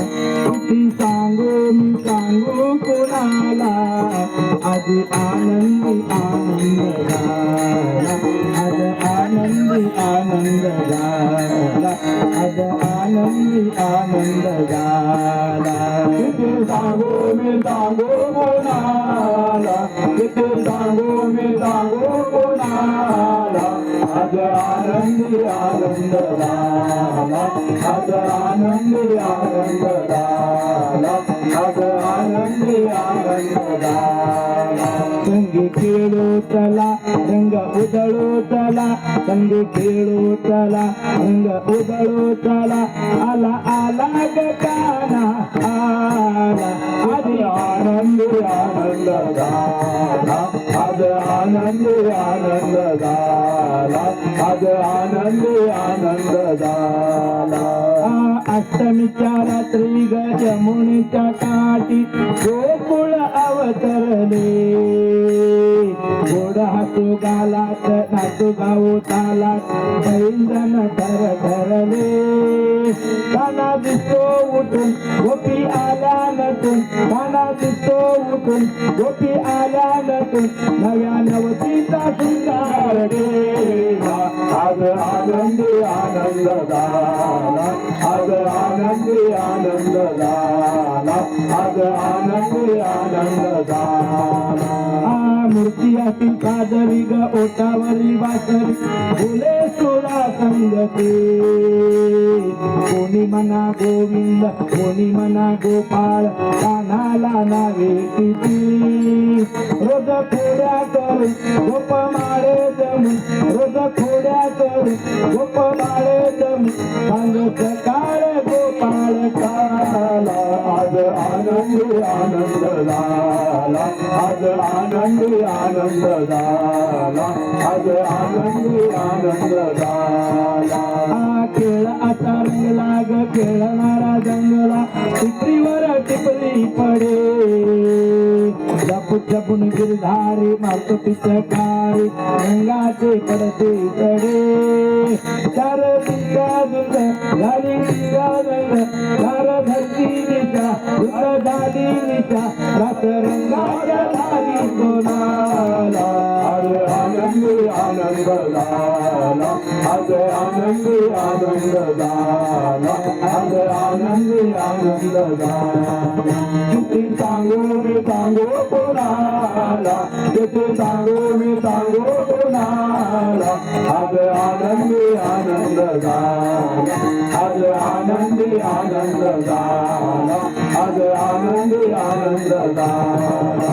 किती सांगू मी सांगू कोणाला आज आनंदी आनंद झाला आज आनंदी आनंद झाला आज आनंदी आनंद झाला किती सांगू मी सांगू कोणाला किती सांगू मी सांगू कोणाला आज आनंदी आनंद झाला आज आनंदी आनंद झाला आज आनंदी आनंद झाला संगी खेळू चला रंग उधळू चला संगी खेळू चला रंग उधळू चला आला आला गकाना आला आज आनंदी आनंद झाला आज आनंदी आनंद झाला आज आनंदी आनंद झाला अष्टमीच्या रात्री ग यमुनेच्या काठी गोकुळ अवतरले गोड हातू गालात नाचू गाऊ तालात पैंजण ठरले काना दिसतो उठून गोपी आल्या नटून काना दिसतो उठून गोपी आल्या नटून नव्या नवतीचा शृंगार केला आज आनंदी आनंद झाला आज आनंदी आनंद झाला आज आनंदी आनंद झाला मूर्ती अशी सादरी ग ओटावरी वासरी फुले सोळा संगते कोणी म्हणा गोविंद कोणी म्हणा गोपाळ कान्हाला नावे किती रोज खोड्या करून गोप माळे जमून रोज खोड्या करून गोप माळे जमून सांग सकाळ गोपाळ काला आज आनंदी आनंद झाला आज आनंदी आनंद झाला आज आनंदी आनंद झाला खेळ आता रंगला ग खेळणारा जंगला टिपरीवर टिपरी पडे जपून जपून गिरधारी मारतो पिचकारी रंगाचे पडते चढे चार दिंगा दुंग झाली दिंगा दुंग चार धरती निशा दुंग झाली निशा रात रंगाच्या झाली सोनाला आज आनंदी आनंद झाला आज आनंदी आनंद झाला आज आनंदी आनंद झाला किती सांगू मी सांगू कोणाला किती सांगू मी सांगू कोणाला आज आनंदी आनंद झाला आज आनंदी आनंद झाला आज आनंदी आनंद झाला